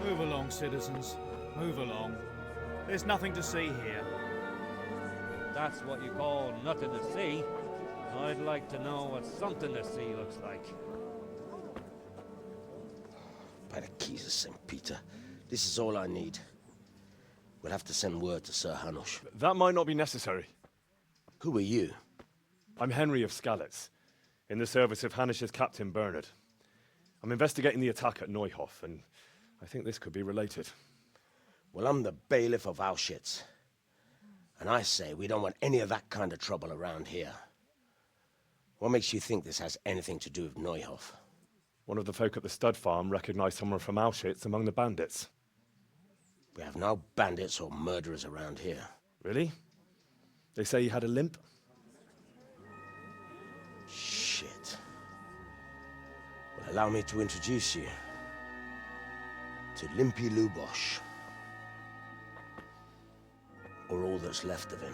Move along, citizens. Move along. There's nothing to see here. That's what you call nothing to see. I'd like to know what something to see looks like. By the keys of St. Peter, this is all I need. We'll have to send word to Sir Hanush. That might not be necessary. Who are you? I'm Henry of Skalitz, in the service of Hanush's Captain Bernard. I'm investigating the attack at Neuhof, and I think this could be related. Well, I'm the bailiff of Auschwitz. And I say we don't want any of that kind of trouble around here. What makes you think this has anything to do with Neuhof? One of the folk at the stud farm recognized someone from Auschwitz among the bandits. We have no bandits or murderers around here. Really? They say he had a limp? Shit. Well, allow me to introduce you to Limpy Lubosh. Or all that's left of him.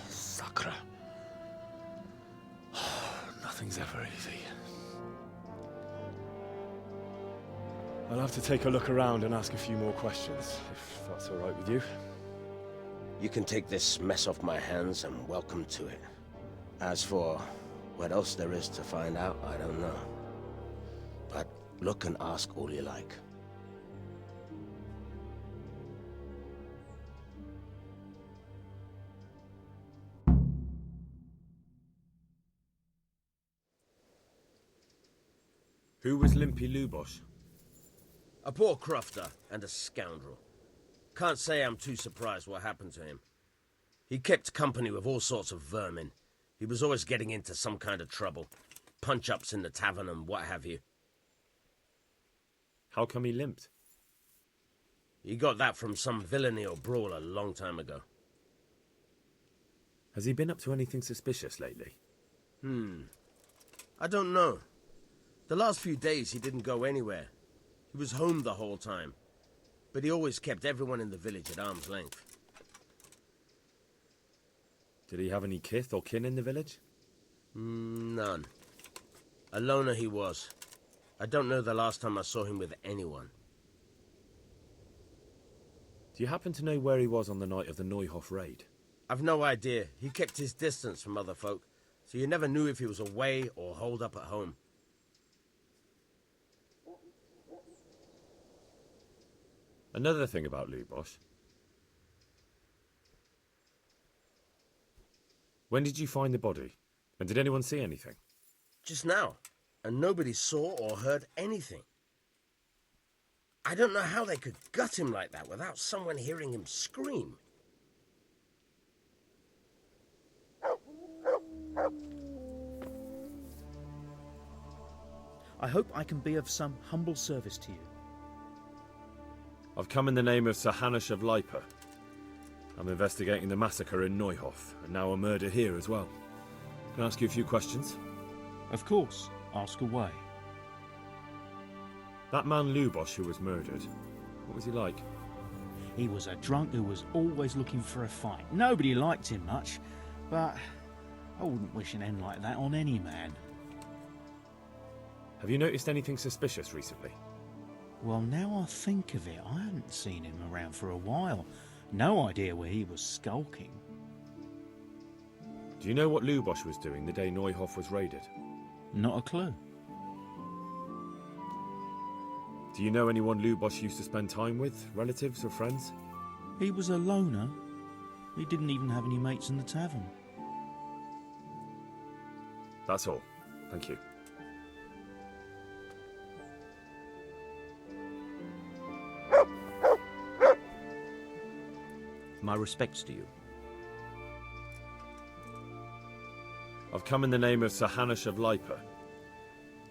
Sakra. Nothing's ever easy. I'll have to take a look around and ask a few more questions, if that's all right with you. You can take this mess off my hands and welcome to it. As for what else there is to find out, I don't know. But look and ask all you like. Who was Limpy Lubosh? A poor crofter and a scoundrel. Can't say I'm too surprised what happened to him. He kept company with all sorts of vermin. He was always getting into some kind of trouble. Punch-ups in the tavern and what have you. How come he limped? He got that from some villainy or brawl a long time ago. Has he been up to anything suspicious lately? I don't know. The last few days he didn't go anywhere. He was home the whole time. But he always kept everyone in the village at arm's length. Did he have any kith or kin in the village? None. A loner he was. I don't know the last time I saw him with anyone. Do you happen to know where he was on the night of the Neuhof raid? I've no idea. He kept his distance from other folk, so you never knew if he was away or holed up at home. Another thing about Lubosh. When did you find the body? And did anyone see anything? Just now. And nobody saw or heard anything. I don't know how they could gut him like that without someone hearing him scream. I hope I can be of some humble service to you. I've come in the name of Sir Hanush of Lipa. I'm investigating the massacre in Neuhof, and now a murder here as well. Can I ask you a few questions? Of course. Ask away. That man Lubosh who was murdered, what was he like? He was a drunk who was always looking for a fight. Nobody liked him much, but I wouldn't wish an end like that on any man. Have you noticed anything suspicious recently? Well, now I think of it, I hadn't seen him around for a while. No idea where he was skulking. Do you know what Lubosh was doing the day Neuhof was raided? Not a clue. Do you know anyone Lubosh used to spend time with? Relatives or friends? He was a loner. He didn't even have any mates in the tavern. That's all. Thank you. My respects to you. I've come in the name of Sir Hanush of Lipa.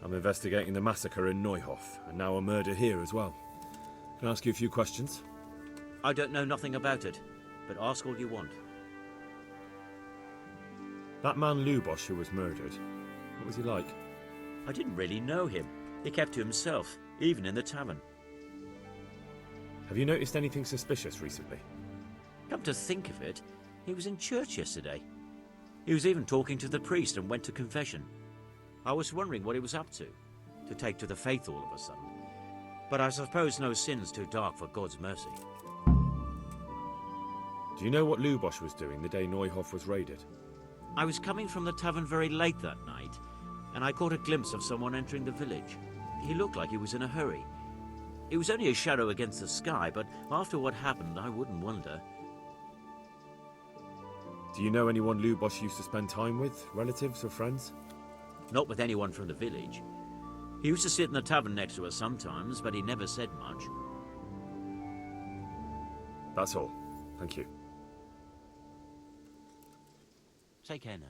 I'm investigating the massacre in Neuhof, and now a murder here as well. Can I ask you a few questions? I don't know nothing about it, but ask all you want. That man Lubosh who was murdered, what was he like? I didn't really know him. He kept to himself, even in the tavern. Have you noticed anything suspicious recently? Come to think of it, he was in church yesterday. He was even talking to the priest and went to confession. I was wondering what he was up to take to the faith all of a sudden. But I suppose no sin's too dark for God's mercy. Do you know what Lubosh was doing the day Neuhof was raided? I was coming from the tavern very late that night, and I caught a glimpse of someone entering the village. He looked like he was in a hurry. It was only a shadow against the sky, but after what happened, I wouldn't wonder. Do you know anyone Lubosh used to spend time with? Relatives or friends? Not with anyone from the village. He used to sit in the tavern next to us sometimes, but he never said much. That's all. Thank you. Take care now.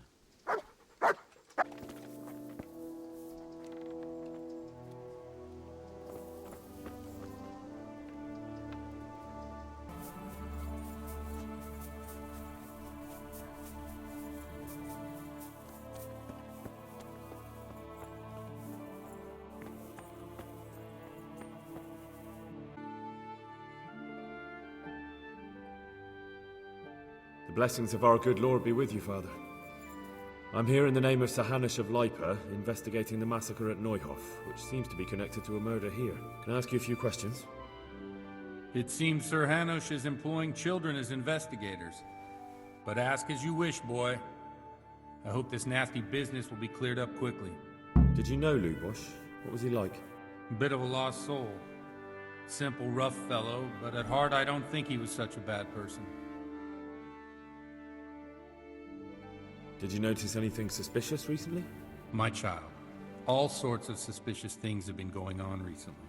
The blessings of our good Lord be with you, Father. I'm here in the name of Sir Hanush of Lipa, investigating the massacre at Neuhof, which seems to be connected to a murder here. Can I ask you a few questions? It seems Sir Hanush is employing children as investigators. But ask as you wish, boy. I hope this nasty business will be cleared up quickly. Did you know Lubosh? What was he like? Bit of a lost soul. Simple, rough fellow, but at heart I don't think he was such a bad person. Did you notice anything suspicious recently? My child, all sorts of suspicious things have been going on recently.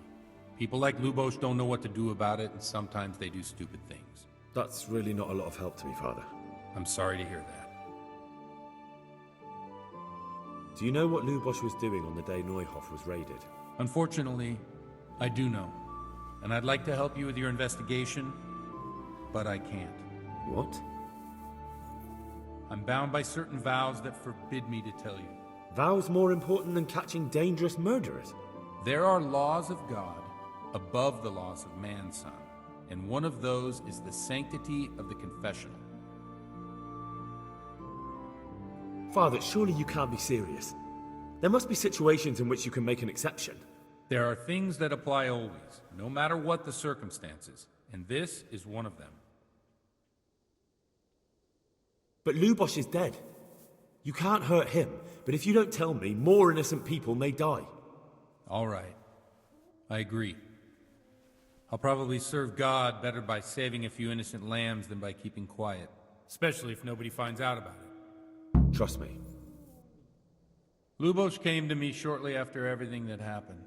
People like Lubosh don't know what to do about it, and sometimes they do stupid things. That's really not a lot of help to me, Father. I'm sorry to hear that. Do you know what Lubosh was doing on the day Neuhof was raided? Unfortunately, I do know. And I'd like to help you with your investigation, but I can't. What? I'm bound by certain vows that forbid me to tell you. Vows more important than catching dangerous murderers? There are laws of God above the laws of man, son, and one of those is the sanctity of the confessional. Father, surely you can't be serious. There must be situations in which you can make an exception. There are things that apply always, no matter what the circumstances, and this is one of them. But Lubosh is dead. You can't hurt him, but if you don't tell me, more innocent people may die. All right. I agree. I'll probably serve God better by saving a few innocent lambs than by keeping quiet, especially if nobody finds out about it. Trust me. Lubosh came to me shortly after everything that happened.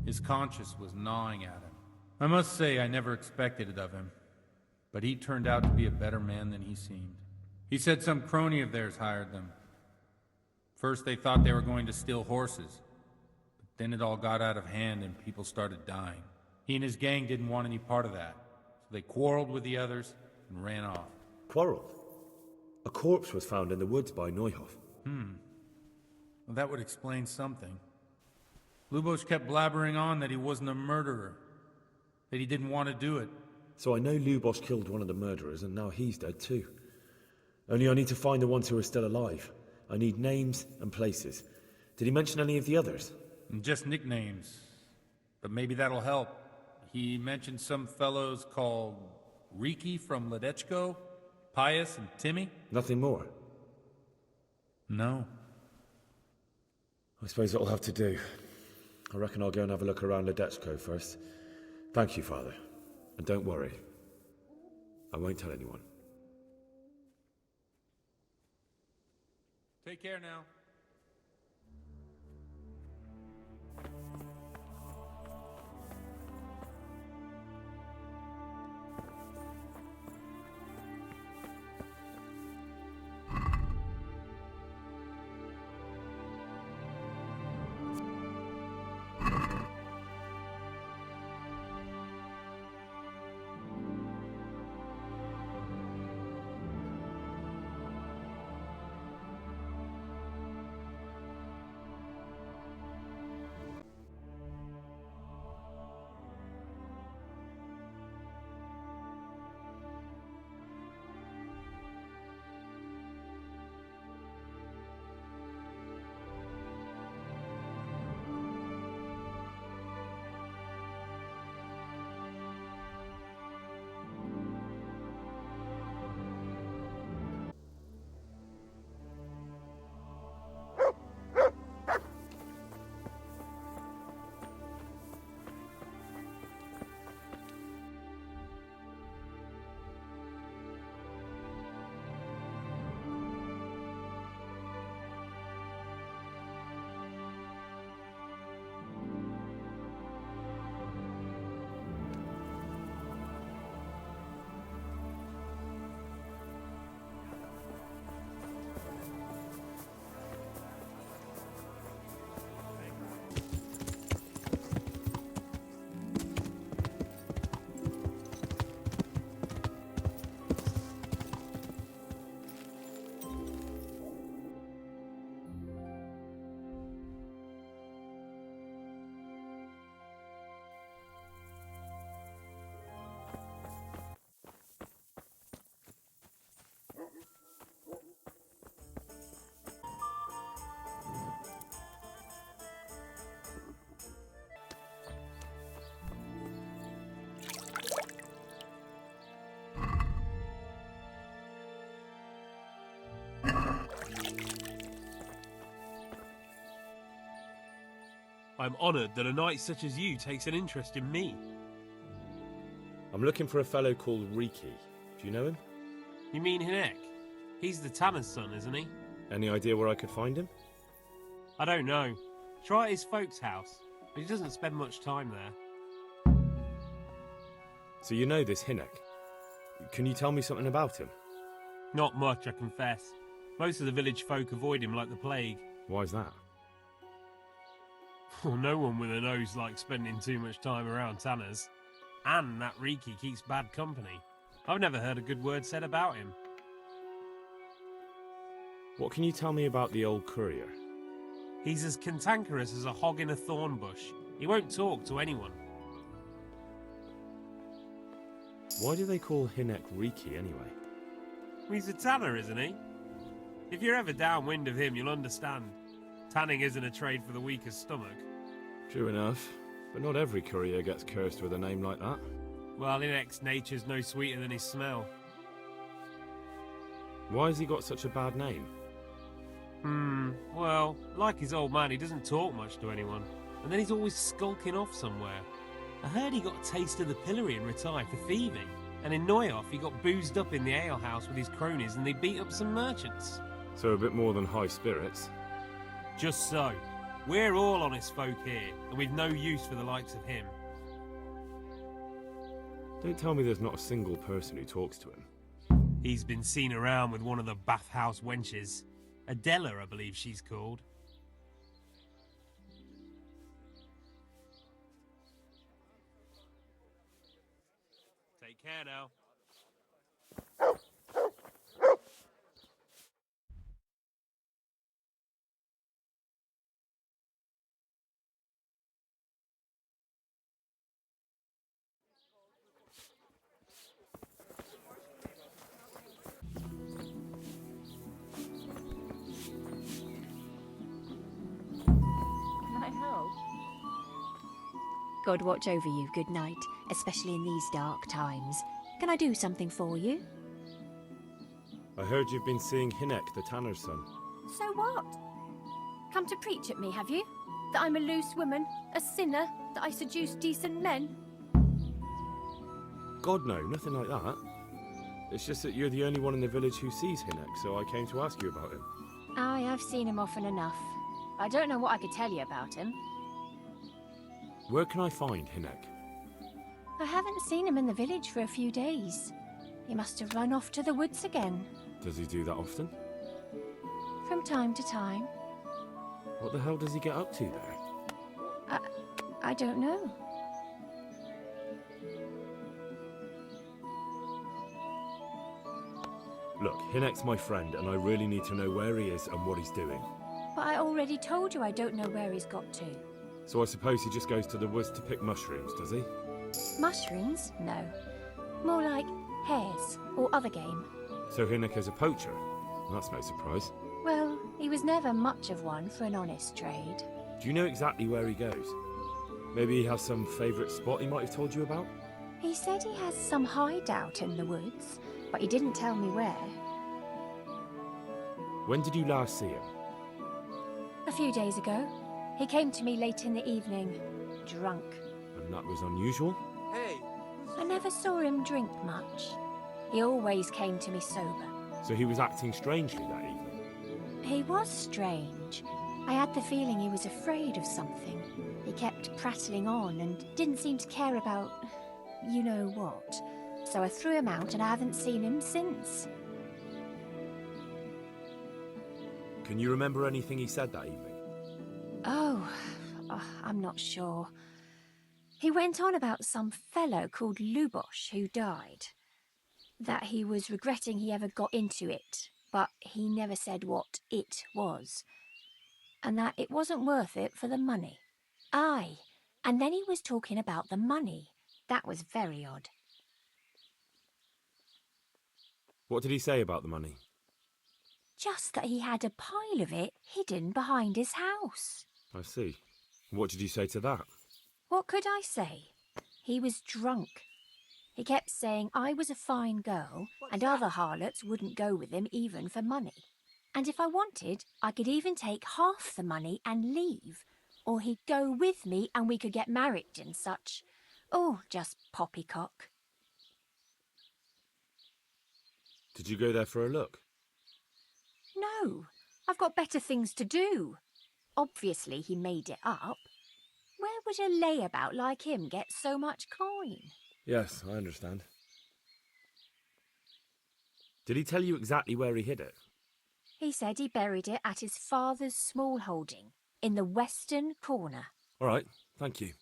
His conscience was gnawing at him. I must say I never expected it of him, but he turned out to be a better man than he seemed. He said some crony of theirs hired them. First they thought they were going to steal horses, but then it all got out of hand and people started dying. He and his gang didn't want any part of that, so they quarreled with the others and ran off. Quarreled? A corpse was found in the woods by Neuhof. Well, that would explain something. Lubosh kept blabbering on that he wasn't a murderer, that he didn't want to do it. So I know Lubosh killed one of the murderers, and now he's dead too. Only I need to find the ones who are still alive. I need names and places. Did he mention any of the others? Just nicknames, but maybe that'll help. He mentioned some fellows called Reeky from Ledechko, Pius and Timmy. Nothing more? No. I suppose that'll have to do. I reckon I'll go and have a look around Ledechko first. Thank you, Father. And don't worry. I won't tell anyone. Take care now. I'm honoured that a knight such as you takes an interest in me. I'm looking for a fellow called Reeky. Do you know him? You mean Hinek? He's the tanner's son, isn't he? Any idea where I could find him? I don't know. Try at his folks' house, but he doesn't spend much time there. So you know this Hinek. Can you tell me something about him? Not much, I confess. Most of the village folk avoid him like the plague. Why's that? Well, no one with a nose likes spending too much time around tanners. And that Reeky keeps bad company. I've never heard a good word said about him. What can you tell me about the old courier? He's as cantankerous as a hog in a thorn bush. He won't talk to anyone. Why do they call Hinek Reeky anyway? He's a tanner, isn't he? If you're ever downwind of him, you'll understand. Tanning isn't a trade for the weakest stomach. True enough, but not every courier gets cursed with a name like that. Well, Hinek's nature's no sweeter than his smell. Why has he got such a bad name? Well, like his old man, he doesn't talk much to anyone. And then he's always skulking off somewhere. I heard he got a taste of the pillory and retired for thieving. And in Neuhoff, he got boozed up in the alehouse with his cronies and they beat up some merchants. So a bit more than high spirits. Just so. We're all honest folk here, and we've no use for the likes of him. Don't tell me there's not a single person who talks to him. He's been seen around with one of the bathhouse wenches. Adela, I believe she's called. Take care now. Can I help? God watch over you, good night, especially in these dark times. Can I do something for you? I heard you've been seeing Hinek, the tanner's son. So what? Come to preach at me, have you? That I'm a loose woman, a sinner, that I seduce decent men? God, no, nothing like that. It's just that you're the only one in the village who sees Hinek, so I came to ask you about him. Aye, I've seen him often enough. I don't know what I could tell you about him. Where can I find Hinek? I haven't seen him in the village for a few days. He must have run off to the woods again. Does he do that often? From time to time. What the hell does he get up to there? I don't know. Look, Hinek's my friend, and I really need to know where he is and what he's doing. But I already told you I don't know where he's got to. So I suppose he just goes to the woods to pick mushrooms, does he? Mushrooms? No. More like hares or other game. So Hinek is a poacher? That's no surprise. Well, he was never much of one for an honest trade. Do you know exactly where he goes? Maybe he has some favourite spot he might have told you about? He said he has some hideout in the woods, but he didn't tell me where. When did you last see him? A few days ago. He came to me late in the evening, drunk. And that was unusual? I never saw him drink much. He always came to me sober. So he was acting strangely that evening? He was strange. I had the feeling he was afraid of something. He kept prattling on and didn't seem to care about you know what. So I threw him out and I haven't seen him since. Can you remember anything he said that evening? Oh, I'm not sure. He went on about some fellow called Lubosh who died. That he was regretting he ever got into it, but he never said what it was. And that it wasn't worth it for the money. Aye, and then he was talking about the money. That was very odd. What did he say about the money? Just that he had a pile of it hidden behind his house. I see. What did you say to that? What could I say? He was drunk. He kept saying I was a fine girl and other harlots wouldn't go with him even for money. And if I wanted, I could even take half the money and leave. Or he'd go with me and we could get married and such. Oh, just poppycock. Did you go there for a look? No, I've got better things to do. Obviously he made it up. Where would a layabout like him get so much coin? Yes, I understand. Did he tell you exactly where he hid it? He said he buried it at his father's small holding, in the western corner. All right, thank you.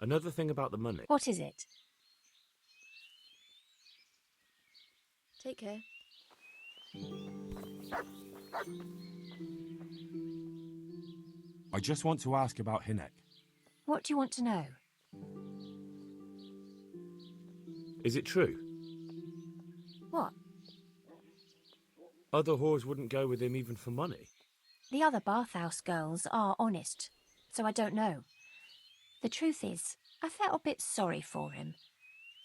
Another thing about the money. What is it? Take care. I just want to ask about Hinek. What do you want to know? Is it true? What? Other whores wouldn't go with him even for money. The other bathhouse girls are honest, so I don't know. The truth is, I felt a bit sorry for him.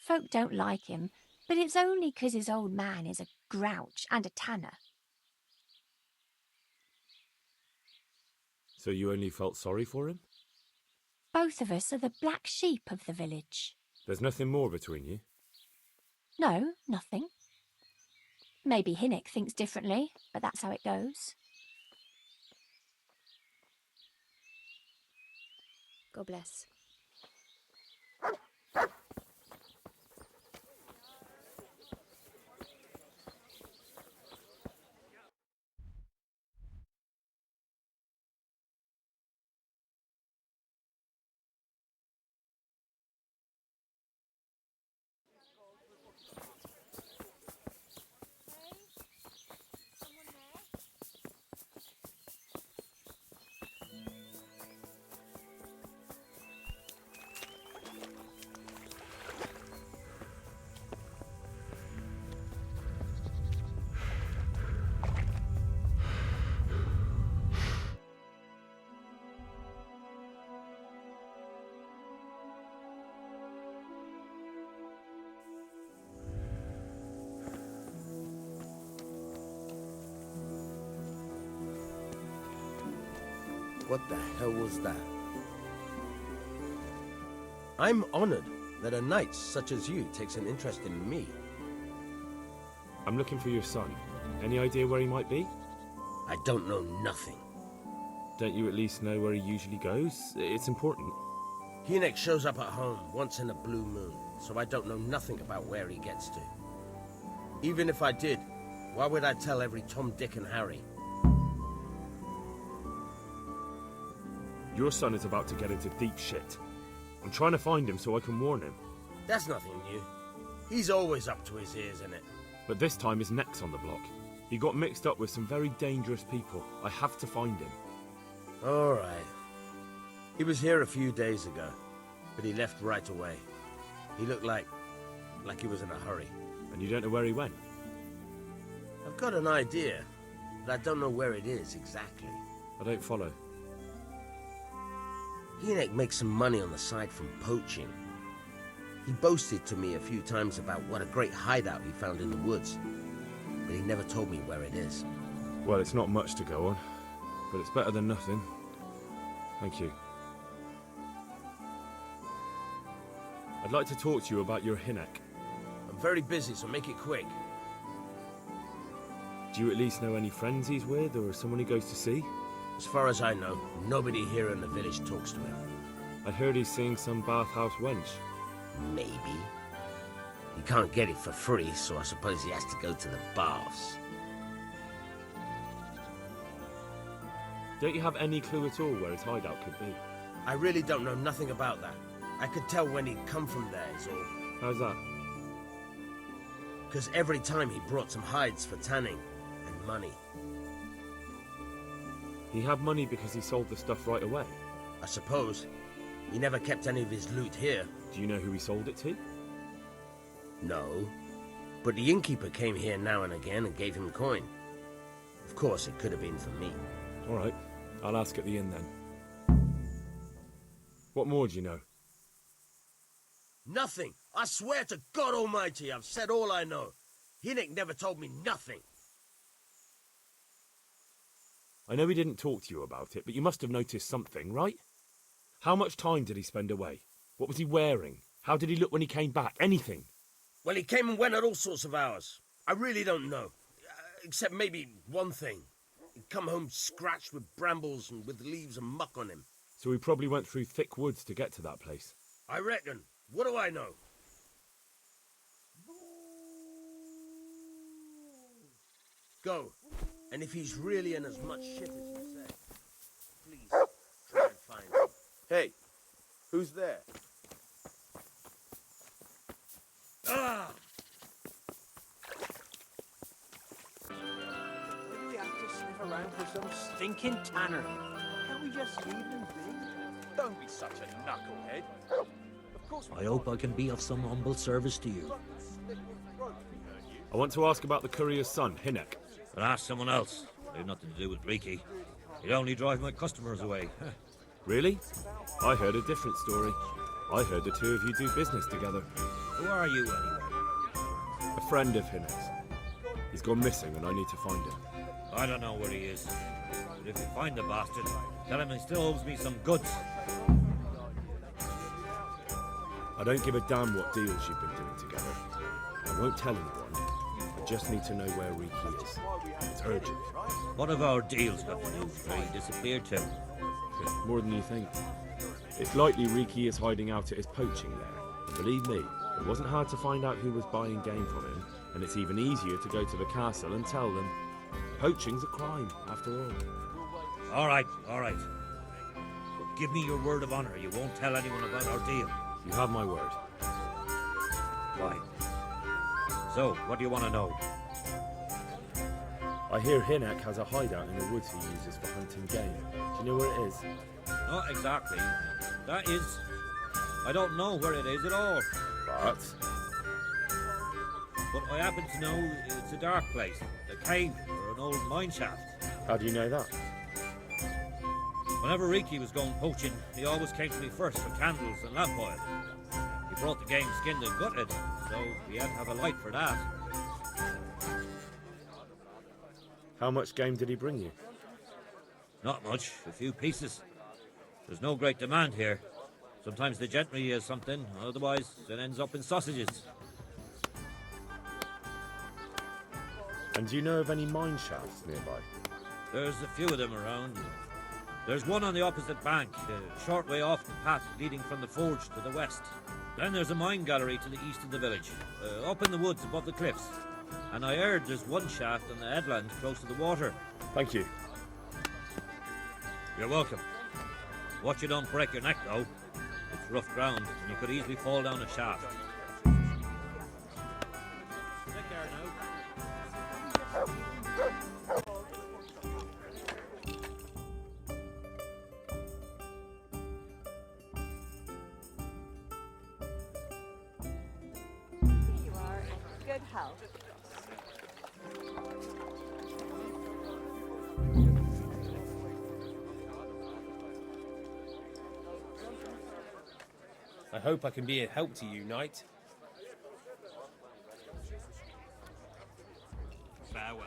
Folk don't like him, but it's only 'cause his old man is a grouch and a tanner. So you only felt sorry for him? Both of us are the black sheep of the village. There's nothing more between you? No, nothing. Maybe Hinek thinks differently, but that's how it goes. God bless. What the hell was that? I'm honored that a knight such as you takes an interest in me. I'm looking for your son. Any idea where he might be? I don't know nothing. Don't you at least know where he usually goes? It's important. Hinek shows up at home once in a blue moon, so I don't know nothing about where he gets to. Even if I did, why would I tell every Tom, Dick and Harry? Your son is about to get into deep shit. I'm trying to find him so I can warn him. That's nothing new. He's always up to his ears in it. But this time his neck's on the block. He got mixed up with some very dangerous people. I have to find him. All right. He was here a few days ago, but he left right away. He looked like he was in a hurry. And you don't know where he went? I've got an idea, but I don't know where it is exactly. I don't follow. Hinek makes some money on the side from poaching. He boasted to me a few times about what a great hideout he found in the woods, but he never told me where it is. Well, it's not much to go on, but it's better than nothing. Thank you. I'd like to talk to you about your Hinek. I'm very busy, so make it quick. Do you at least know any friends he's with, or someone he goes to see? As far as I know, nobody here in the village talks to him. I heard he's seeing some bathhouse wench. Maybe. He can't get it for free, so I suppose he has to go to the baths. Don't you have any clue at all where his hideout could be? I really don't know nothing about that. I could tell when he'd come from there, is all. How's that? Because every time he brought some hides for tanning and money. He had money because he sold the stuff right away. I suppose. He never kept any of his loot here. Do you know who he sold it to? No. But the innkeeper came here now and again and gave him coin. Of course, it could have been for me. All right. I'll ask at the inn then. What more do you know? Nothing. I swear to God Almighty, I've said all I know. Hinek never told me nothing. I know he didn't talk to you about it, but you must have noticed something, right? How much time did he spend away? What was he wearing? How did he look when he came back? Anything? Well, he came and went at all sorts of hours. I really don't know. Except maybe one thing. He'd come home scratched with brambles and with leaves and muck on him. So he probably went through thick woods to get to that place. I reckon. What do I know? Go. And if he's really in as much shit as you say, please try and find him. Hey, who's there? Ah! Why do we have to sniff around for some stinking tanner? Can't we just leave them be? Don't be such a knucklehead. Of course I hope I can be of some humble service to you. I want to ask about the courier's son, Hinek. But ask someone else. I have nothing to do with Reeky. He'd only drive my customers away. Really? I heard a different story. I heard the two of you do business together. Who are you, anyway? A friend of Hinek's. He's gone missing and I need to find him. I don't know where he is. But if you find the bastard, tell him he still owes me some goods. I don't give a damn what deals you've been doing together. I won't tell anyone. I just need to know where Reeky is. It's urgent. What have our deals got to do with where he disappeared to? More than you think. It's likely Reeky is hiding out at his poaching lair. And believe me, it wasn't hard to find out who was buying game from him, and it's even easier to go to the castle and tell them. Poaching's a crime, after all. All right. But give me your word of honor you won't tell anyone about our deal. You have my word. Fine. So, what do you want to know? I hear Hinek has a hideout in the woods he uses for hunting game. Do you know where it is? Not exactly. That is... I don't know where it is at all. But I happen to know it's a dark place. A cave or an old mine shaft. how do you know that? Whenever Reeky was going poaching, he always came to me first for candles and lamp oil. He brought the game skinned and gutted, so we had to have a light for that. How much game did he bring you? Not much, a few pieces. There's no great demand here. Sometimes the gentry has something, otherwise it ends up in sausages. And do you know of any mine shafts nearby? There's a few of them around. There's one on the opposite bank, a short way off the path leading from the forge to the west. Then there's a mine gallery to the east of the village, up in the woods above the cliffs. And I heard there's one shaft on the headland close to the water. Thank you. You're welcome. Watch you don't break your neck, though. It's rough ground, and you could easily fall down a shaft. Take care now. Here you are, in good health. I hope I can be a help to you, knight. Farewell.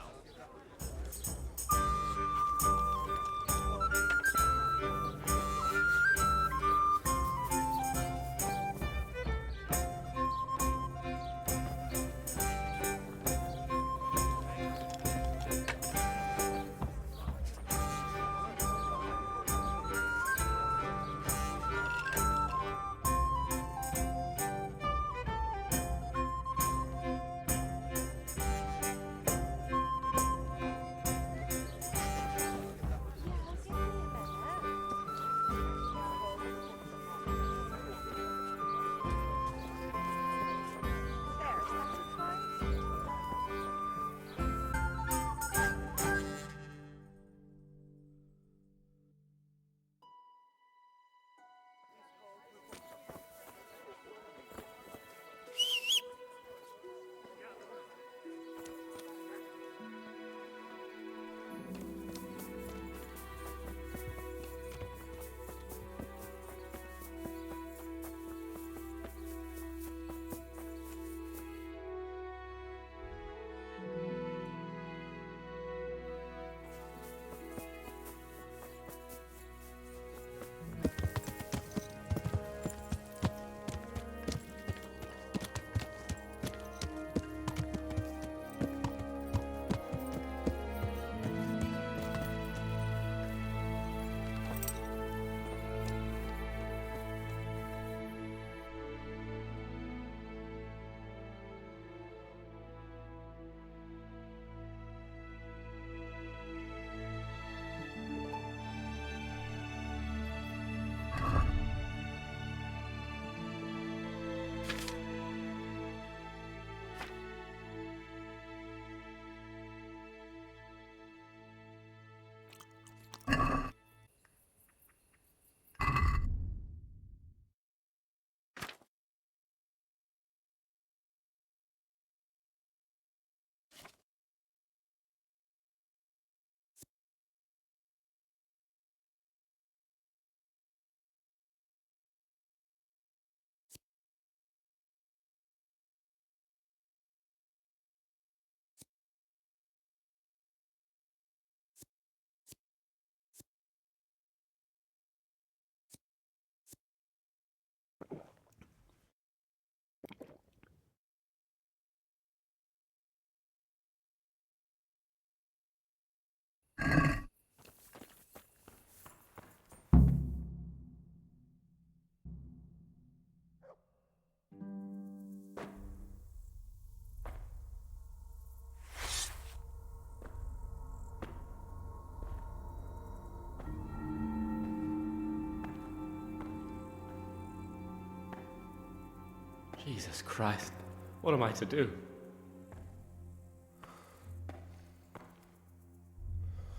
Jesus Christ. What am I to do?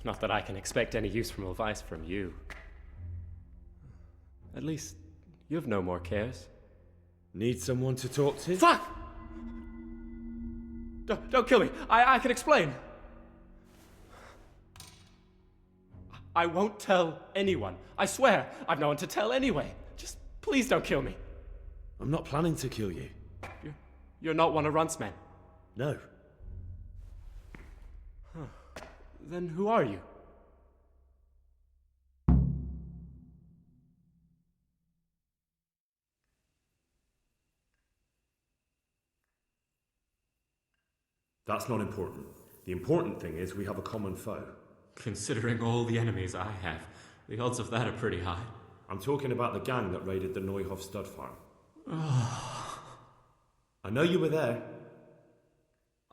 Not that I can expect any useful advice from you. At least, you have no more cares. Need someone to talk to? Fuck! Don't kill me. I can explain. I won't tell anyone. I swear, I've no one to tell anyway. Just please don't kill me. I'm not planning to kill you. You're not one of Runt's men? No. Huh. Then who are you? That's not important. The important thing is we have a common foe. Considering all the enemies I have, the odds of that are pretty high. I'm talking about the gang that raided the Neuhof stud farm. I know you were there.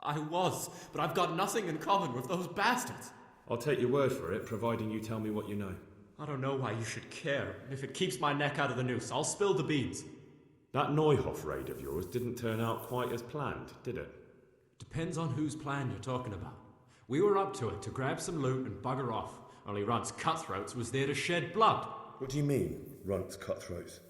I was, but I've got nothing in common with those bastards. I'll take your word for it, providing you tell me what you know. I don't know why you should care. If it keeps my neck out of the noose, I'll spill the beans. That Neuhof raid of yours didn't turn out quite as planned, did it? Depends on whose plan you're talking about. We were up to it to grab some loot and bugger off. Only Runt's cutthroats was there to shed blood. What do you mean, Runt's cutthroats?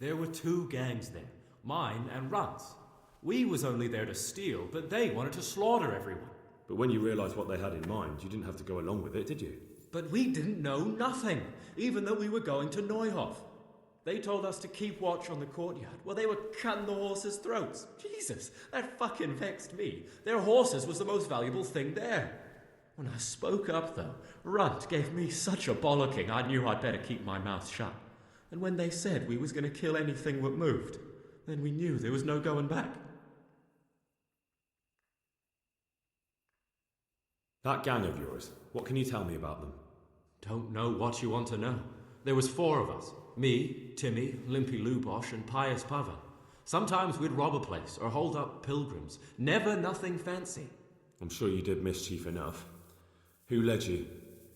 There were two gangs there, mine and Runt's. We was only there to steal, but they wanted to slaughter everyone. But when you realised what they had in mind, you didn't have to go along with it, did you? But we didn't know nothing, even though we were going to Neuhof. They told us to keep watch on the courtyard while they were cutting the horses' throats. Jesus, that fucking vexed me. Their horses was the most valuable thing there. When I spoke up, though, Runt gave me such a bollocking I knew I'd better keep my mouth shut. And when they said we was going to kill anything that moved, then we knew there was no going back. That gang of yours, what can you tell me about them? Don't know what you want to know. There was 4 of us. Me, Timmy, Limpy Lubosh, and Pious Pava. Sometimes we'd rob a place or hold up pilgrims. Never nothing fancy. I'm sure you did mischief enough. Who led you?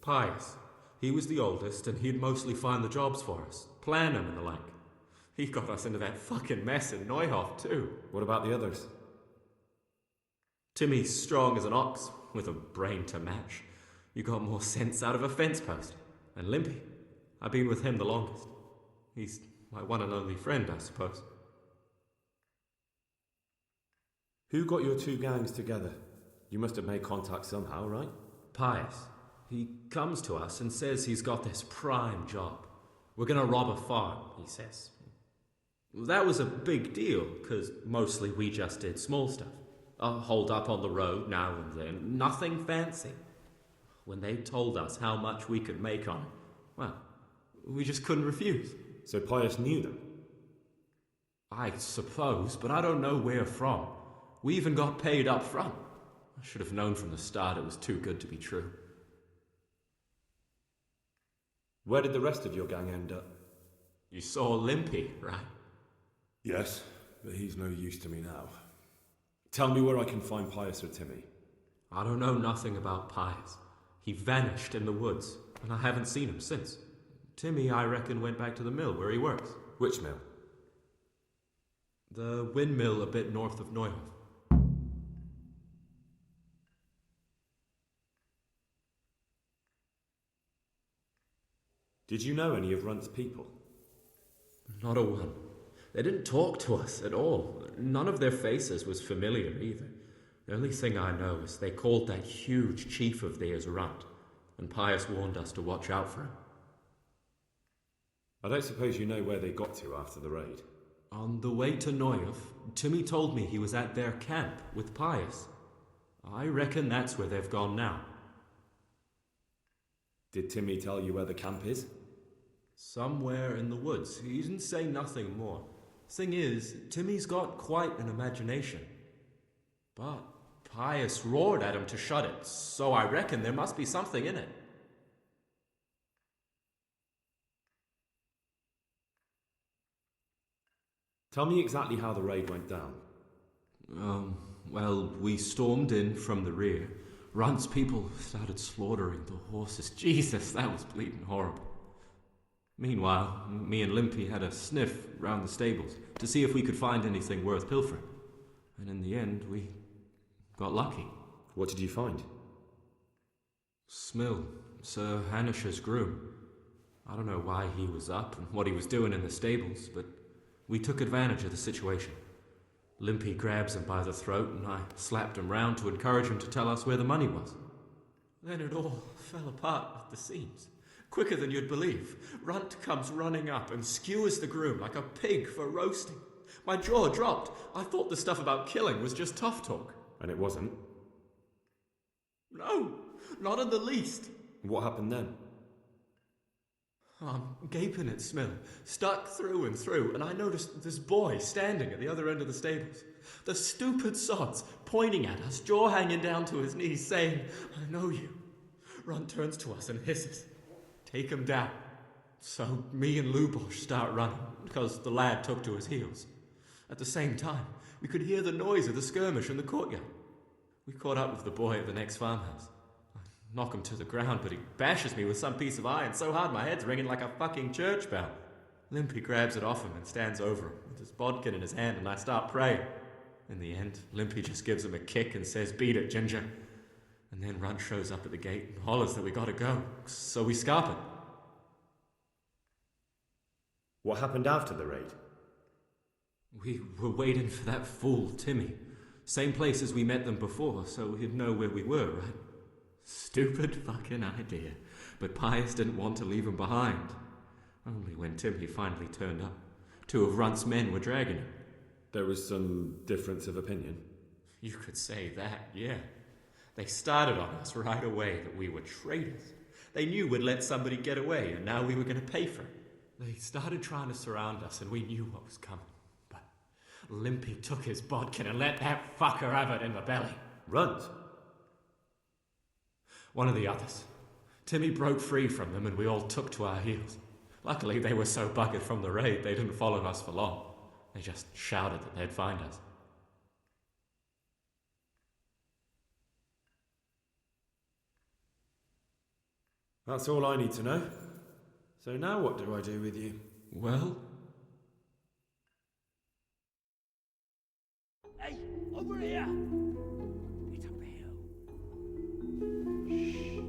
Pious. He was the oldest, and he'd mostly find the jobs for us. Plan them and the like. He got us into that fucking mess in Neuhof, too. What about the others? Timmy's strong as an ox, with a brain to match. You got more sense out of a fence post. And Limpy. I've been with him the longest. He's my one and only friend, I suppose. Who got your 2 gangs together? You must have made contact somehow, right? Pious. He comes to us and says he's got this prime job. We're gonna rob a farm, he says. That was a big deal, because mostly we just did small stuff. Hold up on the road now and then, nothing fancy. When they told us how much we could make on it, well, we just couldn't refuse. So Pius knew them? I suppose, but I don't know where from. We even got paid up front. I should have known from the start it was too good to be true. Where did the rest of your gang end up? You saw Limpy, right? Yes, but he's no use to me now. Tell me where I can find Pius or Timmy. I don't know nothing about Pius. He vanished in the woods, and I haven't seen him since. Timmy, I reckon, went back to the mill where he works. Which mill? The windmill a bit north of Neuhof. Did you know any of Runt's people? Not a one. They didn't talk to us at all. None of their faces was familiar either. The only thing I know is they called that huge chief of theirs Runt, and Pius warned us to watch out for him. I don't suppose you know where they got to after the raid? On the way to Neuhof, Timmy told me he was at their camp with Pius. I reckon that's where they've gone now. Did Timmy tell you where the camp is? Somewhere in the woods. He didn't say nothing more. Thing is, Timmy's got quite an imagination. But Pius roared at him to shut it, so I reckon there must be something in it. Tell me exactly how the raid went down. Well, we stormed in from the rear. Runt's people started slaughtering the horses. Jesus, that was bleeding horrible. Meanwhile, me and Limpy had a sniff round the stables to see if we could find anything worth pilfering. And in the end, we got lucky. What did you find? Smill, Sir Hanish's groom. I don't know why he was up and what he was doing in the stables, but we took advantage of the situation. Limpy grabs him by the throat and I slapped him round to encourage him to tell us where the money was. Then it all fell apart at the seams. Quicker than you'd believe. Runt comes running up and skewers the groom like a pig for roasting. My jaw dropped. I thought the stuff about killing was just tough talk. And it wasn't? No, not in the least. What happened then? I'm gaping at Smill, stuck through and through, and I noticed this boy standing at the other end of the stables. The stupid sods pointing at us, jaw hanging down to his knees, saying, "I know you." Runt turns to us and hisses, "Take him down." So me and Lubosh start running, because the lad took to his heels. At the same time, we could hear the noise of the skirmish in the courtyard. We caught up with the boy at the next farmhouse. I knock him to the ground, but he bashes me with some piece of iron so hard my head's ringing like a fucking church bell. Limpy grabs it off him and stands over him with his bodkin in his hand, and I start praying. In the end, Limpy just gives him a kick and says, "Beat it, Ginger." And then Runt shows up at the gate and hollers that we gotta go, so we scarp it. What happened after the raid? We were waiting for that fool, Timmy. Same place as we met them before, so he'd know where we were, right? Stupid fucking idea. But Pius didn't want to leave him behind. Only when Timmy finally turned up, 2 of Runt's men were dragging him. There was some difference of opinion? You could say that, yeah. They started on us right away that we were traitors. They knew we'd let somebody get away, and now we were going to pay for it. They started trying to surround us, and we knew what was coming. But Limpy took his bodkin and let that fucker have it in the belly. Runt? One of the others. Timmy broke free from them, and we all took to our heels. Luckily, they were so buggered from the raid, they didn't follow us for long. They just shouted that they'd find us. That's all I need to know. So now what do I do with you? Well? Hey, over here! It's up the hill. Shh.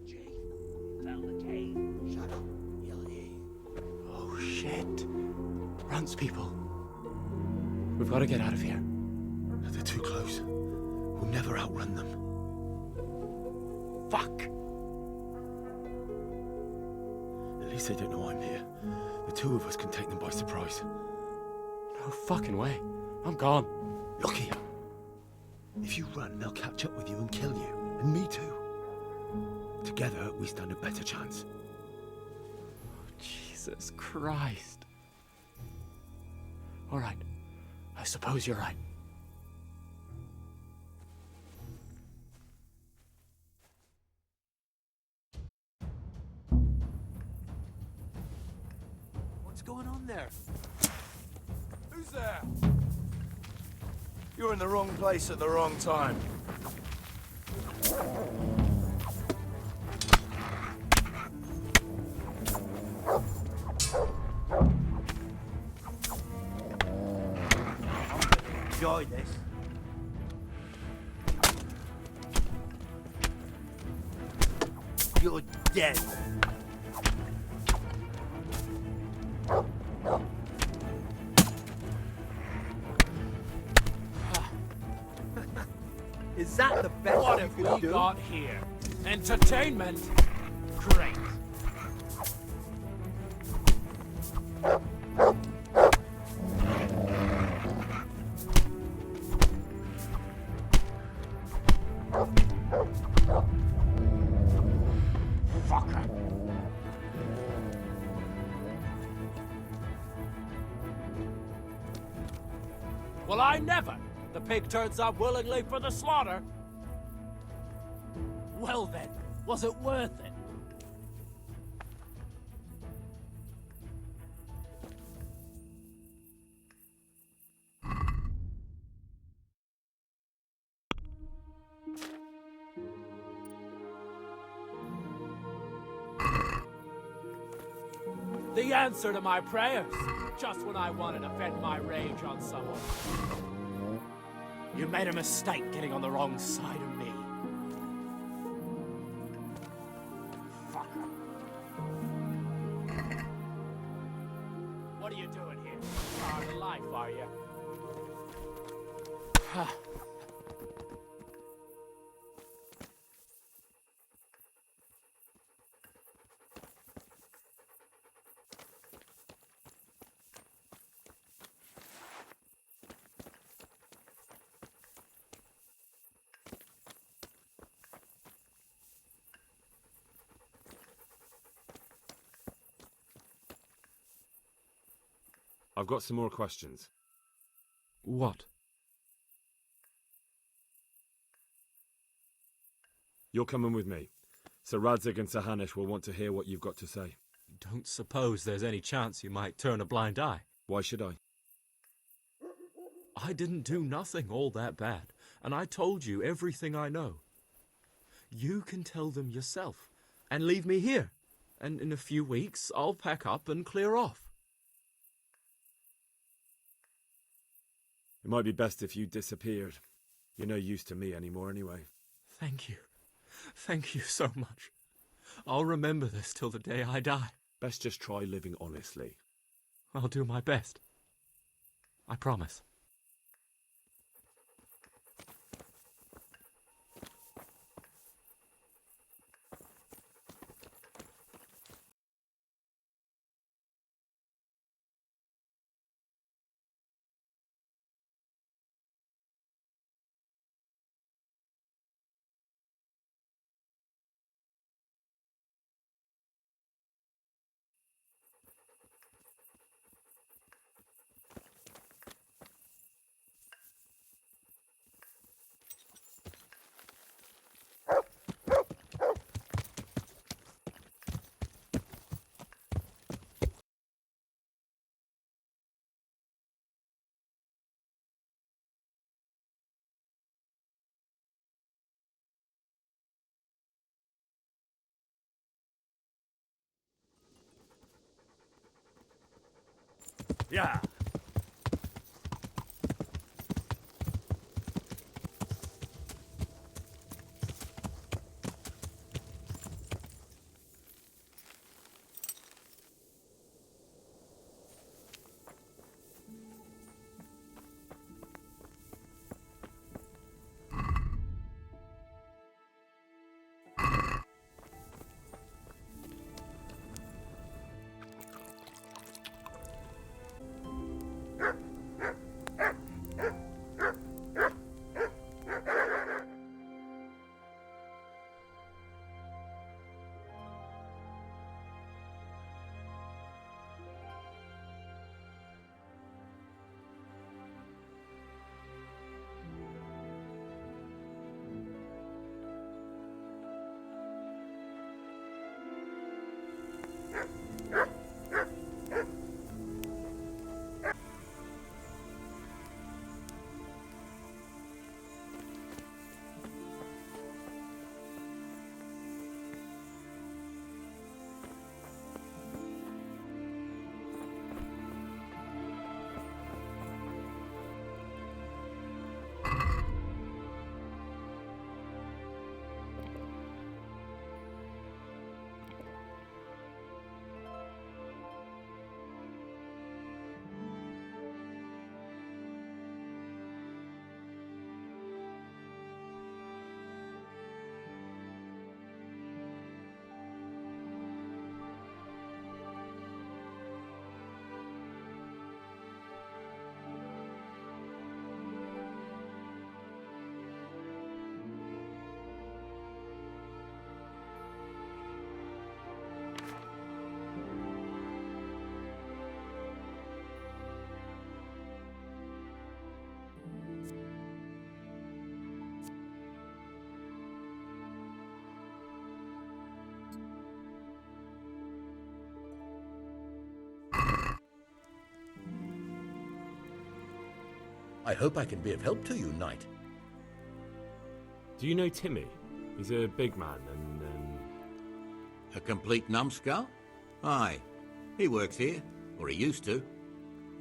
Jay, found the cave. Shut up, you'll hear. Oh shit. Runt's people. We've got to get out of here. They're too close. We'll never outrun them. Fuck! At least they don't know I'm here. The 2 of us can take them by surprise. No fucking way. I'm gone. Look here. If you run, they'll catch up with you and kill you. And me too. Together, we stand a better chance. Jesus Christ. All right. I suppose you're right. What's going on there? Who's there? You're in the wrong place at the wrong time. Enjoy this. You're dead. Is that the best What you have could we do? got here? Entertainment? Great. Fucker. Well, I never. The pig turns up willingly for the slaughter. Well then, was it worth it? The answer to my prayers, just when I wanted to vent my rage on someone. You made a mistake getting on the wrong side of me. Fucker. What are you doing here? Hard of life, are you? I've got some more questions. What? You're coming with me. Sir Radzig and Sir Hanush will want to hear what you've got to say. Don't suppose there's any chance you might turn a blind eye. Why should I? I didn't do nothing all that bad, and I told you everything I know. You can tell them yourself, and leave me here, and in a few weeks I'll pack up and clear off. It might be best if you disappeared. You're no use to me anymore anyway. Thank you. Thank you so much. I'll remember this till the day I die. Best just try living honestly. I'll do my best. I promise. Yeah. I hope I can be of help to you, knight. Do you know Timmy? He's a big man and, A complete numbskull? Aye. He works here, or he used to.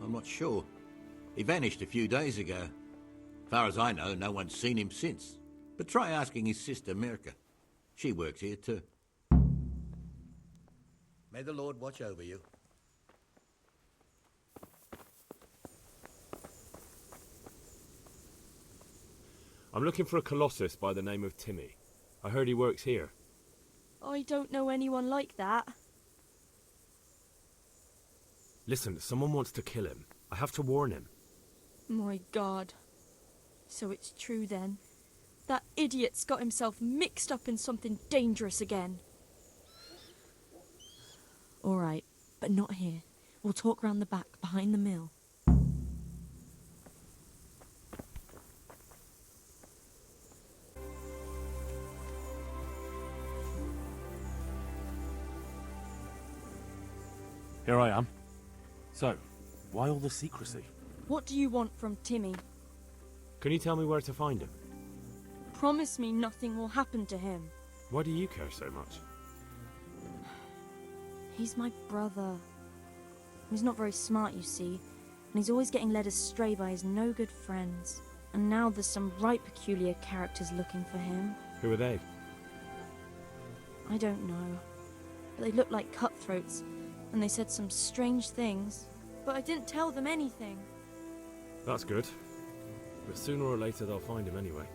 I'm not sure. He vanished a few days ago. Far as I know, no one's seen him since. But try asking his sister, Mirka. She works here too. May the Lord watch over you. I'm looking for a colossus by the name of Timmy. I heard he works here. I don't know anyone like that. Listen, someone wants to kill him. I have to warn him. My God. So it's true then. That idiot's got himself mixed up in something dangerous again. All right, but not here. We'll talk round the back, behind the mill. Here I am. So, why all the secrecy? What do you want from Timmy? Can you tell me where to find him? Promise me nothing will happen to him. Why do you care so much? He's my brother. He's not very smart, you see, and he's always getting led astray by his no-good friends. And now there's some right peculiar characters looking for him. Who are they? I don't know, but they look like cutthroats, and they said some strange things, but I didn't tell them anything. That's good. But sooner or later they'll find him anyway.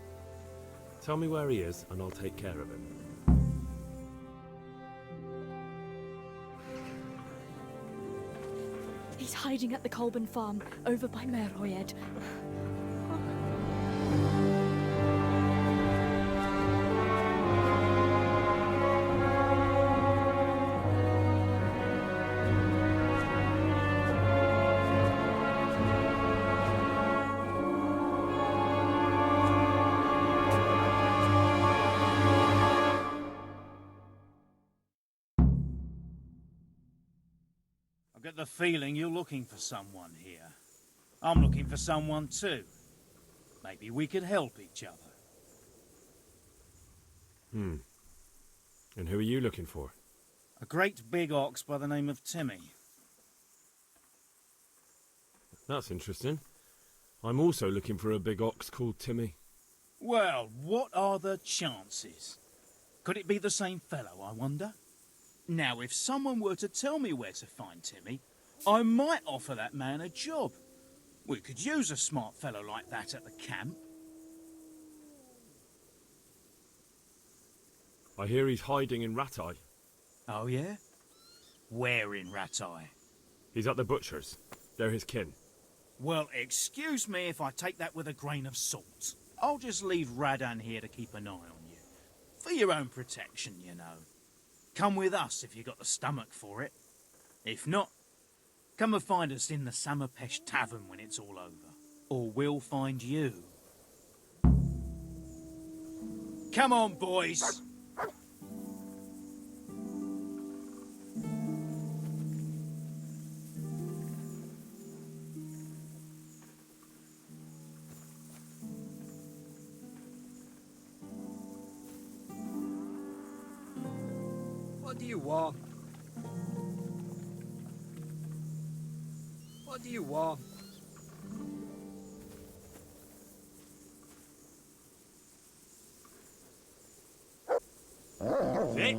Tell me where he is, and I'll take care of him. He's hiding at the Colburn farm, over by Merroyed. I get the feeling you're looking for someone here. I'm looking for someone too. Maybe we could help each other. And who are you looking for? A great big ox by the name of Timmy. That's interesting. I'm also looking for a big ox called Timmy. Well, what are the chances? Could it be the same fellow, I wonder? Now, if someone were to tell me where to find Timmy, I might offer that man a job. We could use a smart fellow like that at the camp. I hear he's hiding in Radzig. Oh, yeah? Where in Radzig? He's at the butcher's. They're his kin. Well, excuse me if I take that with a grain of salt. I'll just leave Radan here to keep an eye on you. For your own protection, you know. Come with us if you got the stomach for it. If not, come and find us in the Summerpesh Tavern when it's all over. Or we'll find you. Come on, boys! What do you want? What do you want? Vic?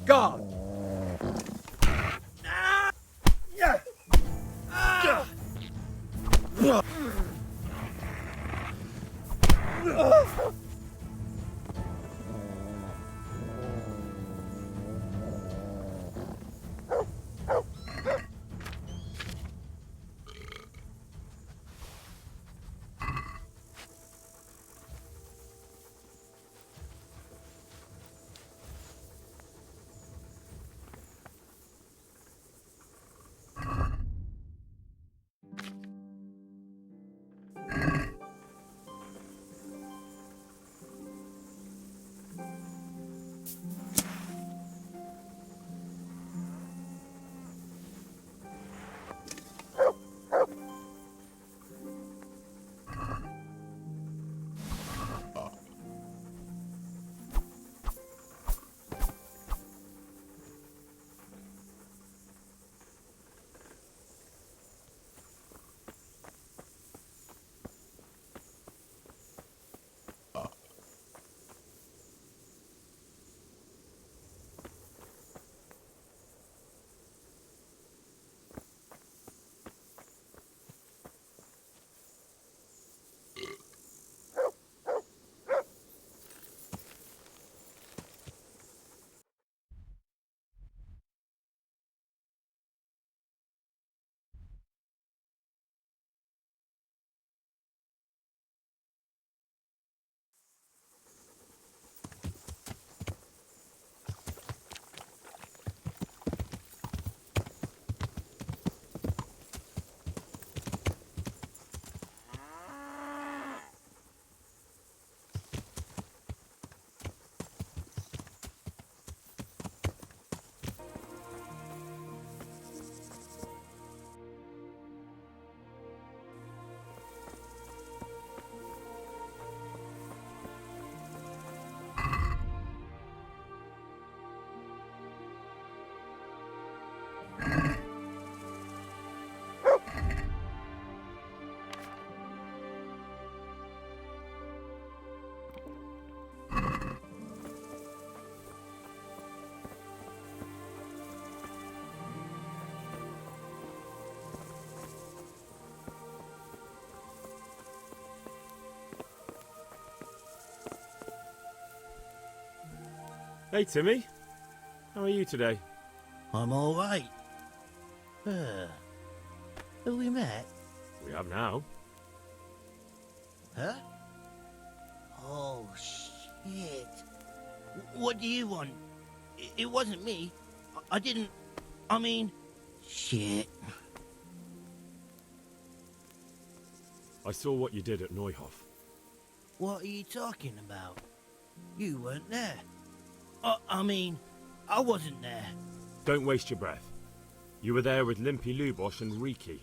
God! Hey, Timmy. How are you today? I'm all right. Have we met? We have now. Huh? Oh, shit. What do you want? It wasn't me. I didn't... I mean... Shit. I saw what you did at Neuhof. What are you talking about? You weren't there. I mean, I wasn't there. Don't waste your breath. You were there with Limpy, Lubosh and Reeky.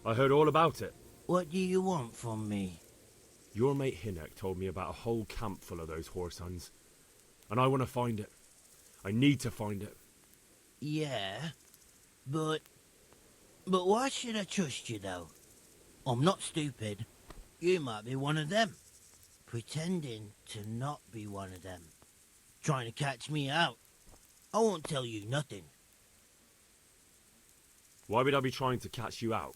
I heard all about it. What do you want from me? Your mate Hinek told me about a whole camp full of those horse huns. And I want to find it. I need to find it. Yeah, but why should I trust you, though? I'm not stupid. You might be one of them. Pretending to not be one of them. Trying to catch me out. I won't tell you nothing. Why would I be trying to catch you out?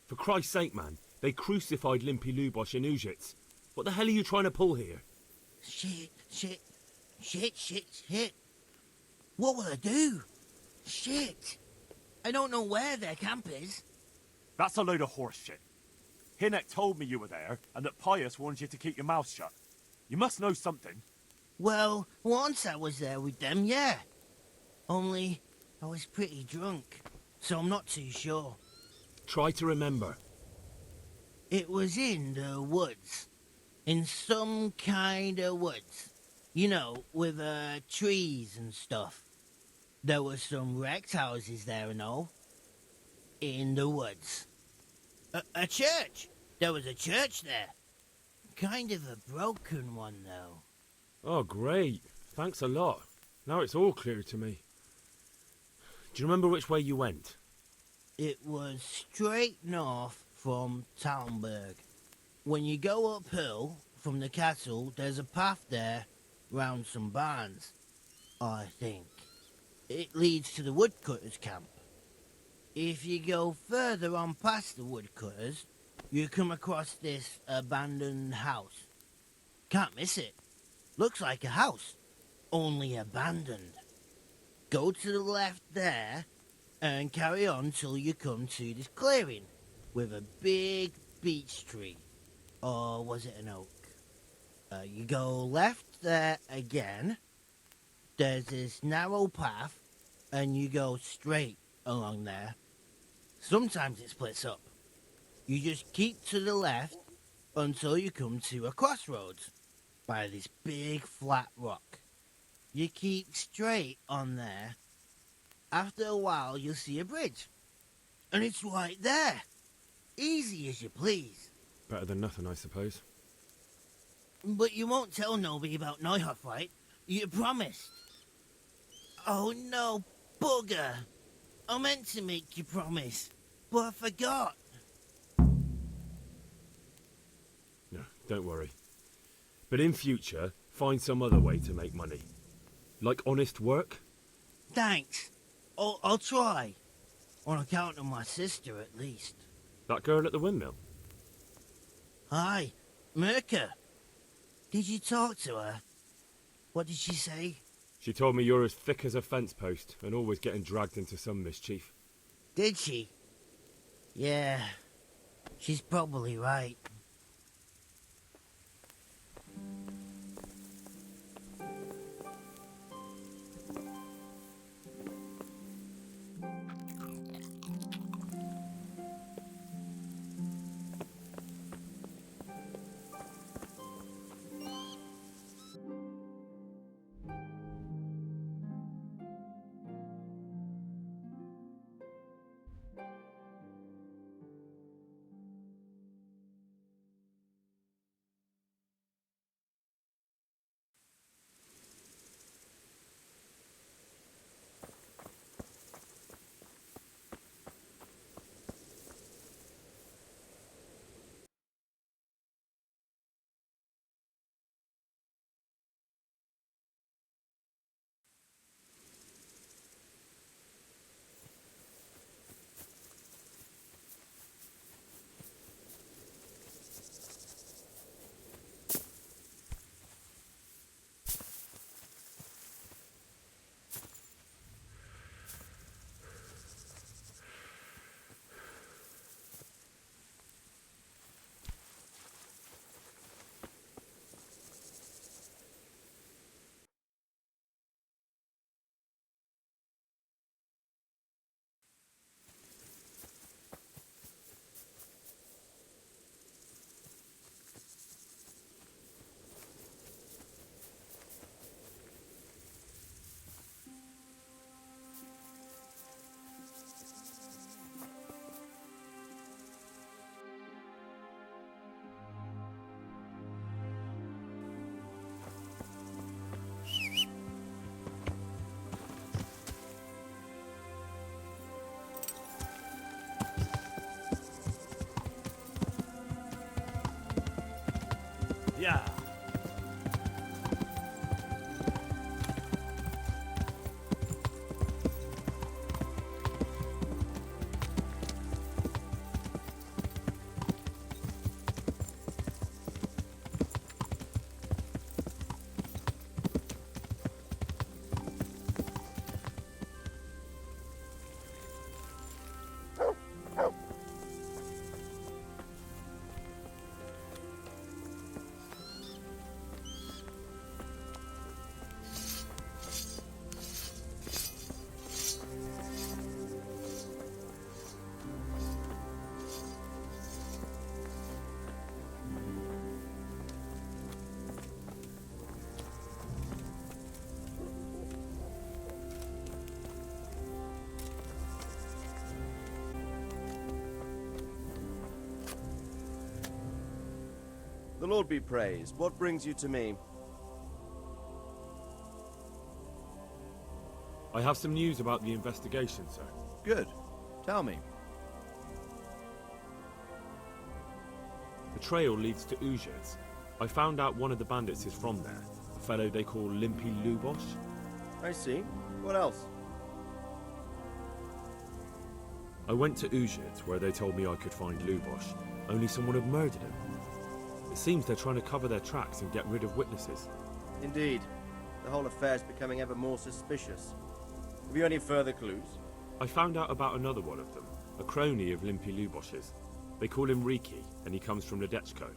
For Christ's sake, man, they crucified Limpy, Lubosh and Ujits. What the hell are you trying to pull here? Shit. What will I do? Shit. I don't know where their camp is. That's a load of horse shit. Hinek told me you were there, and that Pius warned you to keep your mouth shut. You must know something. Well, once I was there with them, yeah. Only, I was pretty drunk, so I'm not too sure. Try to remember. It was in the woods. In some kind of woods. You know, with trees and stuff. There were some wrecked houses there and all. In the woods. A church! There was a church there. Kind of a broken one, though. Oh, great. Thanks a lot. Now it's all clear to me. Do you remember which way you went? It was straight north from Talmberg. When you go uphill from the castle, there's a path there round some barns, I think. It leads to the woodcutters' camp. If you go further on past the woodcutters, you come across this abandoned house. Can't miss it. Looks like a house, only abandoned. Go to the left there and carry on till you come to this clearing with a big beech tree. Or was it an oak? You go left there again. There's this narrow path and you go straight along there. Sometimes it splits up. You just keep to the left until you come to a crossroads by this big flat rock. You keep straight on there. After a while, you'll see a bridge. And it's right there. Easy as you please. Better than nothing, I suppose. But you won't tell nobody about Neuhof, right? You promised. Oh no, bugger. I meant to make you promise, but I forgot. No, don't worry. But in future, find some other way to make money. Like honest work? Thanks. I'll try. On account of my sister, at least. That girl at the windmill? Hi, Mirka. Did you talk to her? What did she say? She told me you're as thick as a fence post and always getting dragged into some mischief. Did she? Yeah, she's probably right. The Lord be praised. What brings you to me? I have some news about the investigation, sir. Good. Tell me. The trail leads to Uzhitz. I found out one of the bandits is from there, a fellow they call Limpy Lubosh. I see. What else? I went to Uzhitz, where they told me I could find Lubosh, only someone had murdered him. It seems they're trying to cover their tracks and get rid of witnesses. Indeed. The whole affair is becoming ever more suspicious. Have you any further clues? I found out about another one of them, a crony of Limpy Lubosh's. They call him Reeky, and he comes from Ledechko.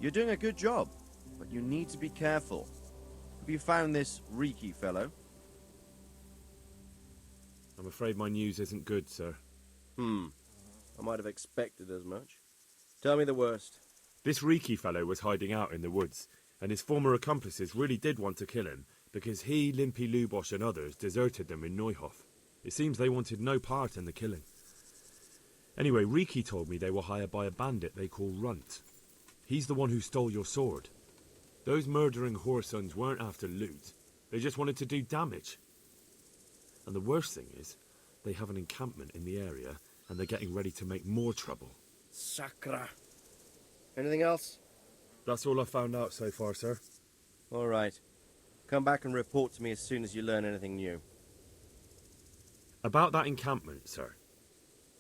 You're doing a good job, but you need to be careful. Have you found this Reeky fellow? I'm afraid my news isn't good, sir. I might have expected as much. Tell me the worst. This Reeky fellow was hiding out in the woods, and his former accomplices really did want to kill him, because he, Limpy Lubosh and others deserted them in Neuhof. It seems they wanted no part in the killing. Anyway, Reeky told me they were hired by a bandit they call Runt. He's the one who stole your sword. Those murdering whoresons weren't after loot. They just wanted to do damage. And the worst thing is, they have an encampment in the area, and they're getting ready to make more trouble. Sacra. Anything else? That's all I've found out so far, sir. All right. Come back and report to me as soon as you learn anything new. About that encampment, sir.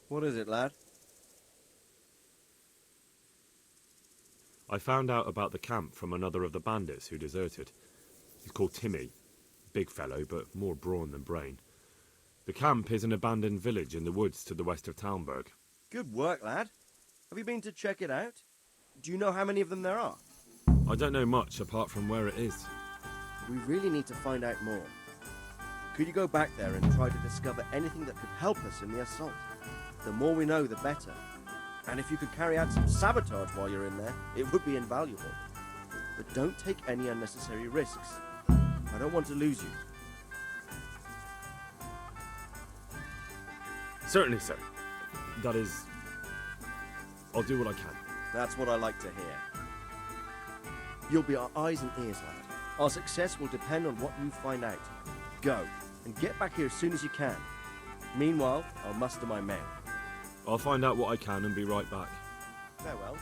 What is it, lad? I found out about the camp from another of the bandits who deserted. He's called Timmy. Big fellow, but more brawn than brain. The camp is an abandoned village in the woods to the west of Talmberg. Good work, lad. Have you been to check it out? Do you know how many of them there are? I don't know much apart from where it is. We really need to find out more. Could you go back there and try to discover anything that could help us in the assault? The more we know, the better. And if you could carry out some sabotage while you're in there, it would be invaluable. But don't take any unnecessary risks. I don't want to lose you. Certainly, sir. That is... I'll do what I can. That's what I like to hear. You'll be our eyes and ears, lad. Our success will depend on what you find out. Go, and get back here as soon as you can. Meanwhile, I'll muster my men. I'll find out what I can and be right back. Farewell.